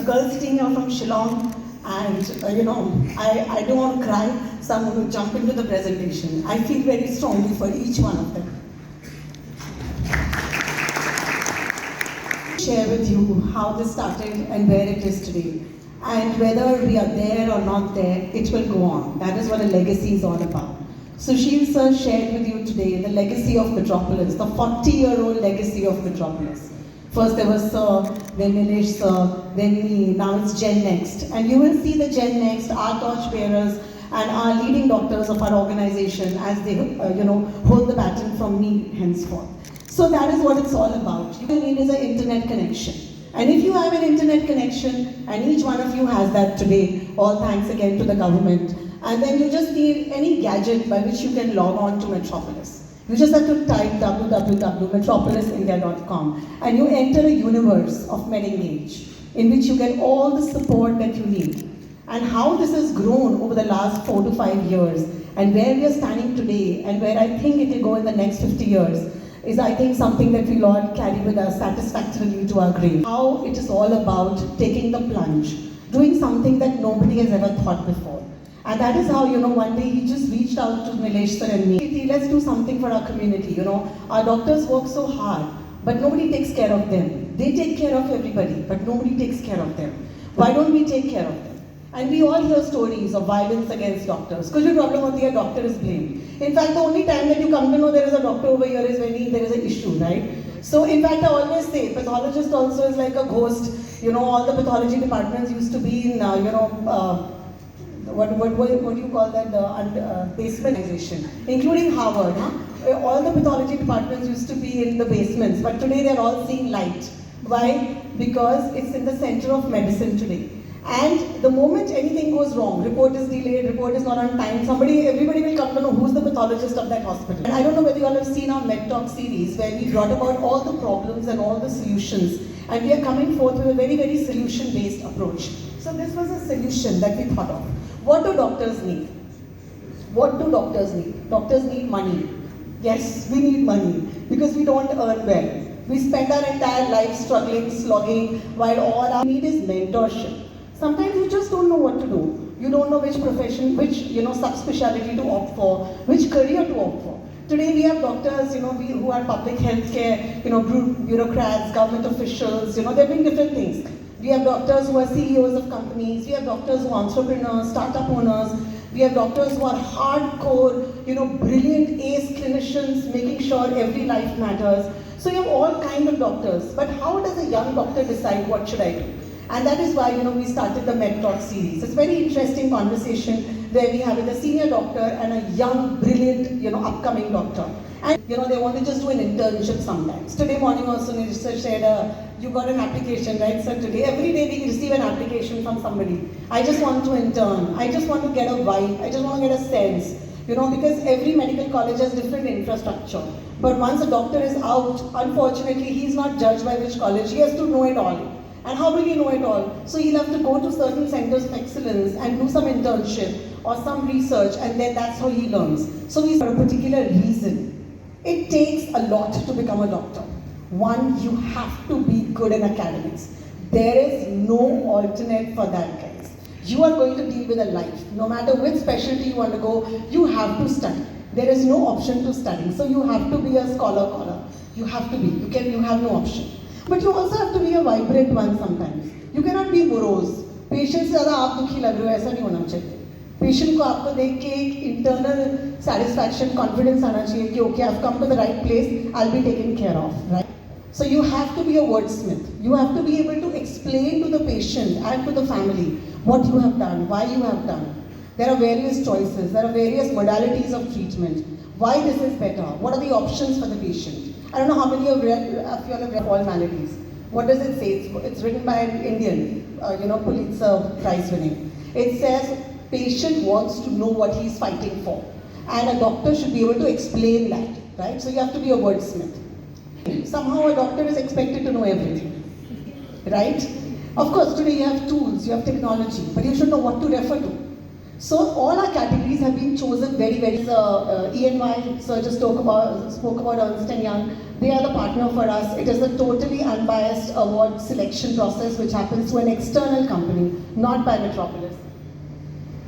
girl sitting here from Shillong, and I don't want to cry, so I'm going to jump into the presentation. I feel very strongly for each one of them. Share with you how this started and where it is today. And whether we are there or not there, it will go on. That is what a legacy is all about. Sushil sir shared with you today the legacy of Metropolis, the 40-year-old legacy of Metropolis. First there was Sir, then Nilesh sir, then me, now it's Gen Next. And you will see the Gen Next, our torch bearers and our leading doctors of our organization as they hold the baton from me henceforth. So that is what it's all about. You need is an internet connection. And if you have an internet connection, and each one of you has that today, all thanks again to the government, and then you just need any gadget by which you can log on to Metropolis. You just have to type www.metropolisindia.com and you enter a universe of MedEngage in which you get all the support that you need. And how this has grown over the last 4 to 5 years and where we are standing today and where I think it will go in the next 50 years is I think something that we'll all carry with us satisfactorily to our grave. How it is all about taking the plunge, doing something that nobody has ever thought before. And that is how, one day he just reached out to Nilesh sir and me. Let's do something for our community, Our doctors work so hard, but nobody takes care of them. They take care of everybody, but nobody takes care of them. Why don't we take care of them? And we all hear stories of violence against doctors. Kuch bhi problem hoti hai, doctor is blamed. In fact, the only time that you come to know there is a doctor over here is when there is an issue, right? So in fact, I always say, pathologist also is like a ghost. All the pathology departments used to be in, what do you call that, basementization, including Harvard. All the pathology departments used to be in the basements, but today they're all seeing light. Why? Because it's in the center of medicine today. And the moment anything goes wrong, report is delayed, report is not on time, everybody will come to know who's the pathologist of that hospital. And I don't know whether you all have seen our MedTalk series where we brought about all the problems and all the solutions. And we are coming forth with a very, very solution-based approach. So this was a solution that we thought of. What do doctors need? What do doctors need? Doctors need money. Yes, we need money because we don't earn well. We spend our entire life struggling, slogging, while all our need is mentorship. Sometimes you just don't know what to do. You don't know which profession, which subspecialty to opt for, which career to opt for. Today we have doctors, who are public healthcare, bureaucrats, government officials, they're doing different things. We have doctors who are CEOs of companies. We have doctors who are entrepreneurs, startup owners. We have doctors who are hardcore, brilliant ace clinicians, making sure every life matters. So you have all kinds of doctors. But how does a young doctor decide what should I do? And that is why, we started the MedTalk series. It's a very interesting conversation where we have a senior doctor and a young, brilliant, upcoming doctor. And, they want to just do an internship sometimes. Today morning also, Nilesh shared, you got an application, right, sir, today? Every day we receive an application from somebody. I just want to intern. I just want to get a vibe. I just want to get a sense. Because every medical college has different infrastructure. But once a doctor is out, unfortunately, he's not judged by which college. He has to know it all. And how will he know it all? So he'll have to go to certain centers of excellence and do some internship or some research, and then that's how he learns. So he's for a particular reason. It takes a lot to become a doctor. One, you have to be good in academics. There is no alternate for that, guys. You are going to deal with a life. No matter which specialty you want to go, you have to study. There is no option to study. So you have to be a scholar. You have to be. You have no option. But you also have to be a vibrant one sometimes. You cannot be morose. Patient से ज़्यादा आप दुखी लग रहे हो ऐसा नहीं होना चाहिए. Patient को आपको देख के एक internal satisfaction, confidence आना चाहिए कि okay, I've come to the right place, I'll be taken care of, right? So you have to be a wordsmith. You have to be able to explain to the patient and to the family what you have done, why you have done. There are various choices. There are various modalities of treatment. Why this is better? What are the options for the patient? I don't know how many of you have read All Maladies. What does it say? It's written by an Indian, Pulitzer Prize winning. It says, patient wants to know what he's fighting for. And a doctor should be able to explain that, right? So you have to be a wordsmith. Somehow a doctor is expected to know everything, right? Of course, today you have tools, you have technology, but you should know what to refer to. So all our categories have been chosen very, very, ENY, sir just spoke about Ernst & Young, They are the partner for us. It is a totally unbiased award selection process which happens through an external company, not by Metropolis.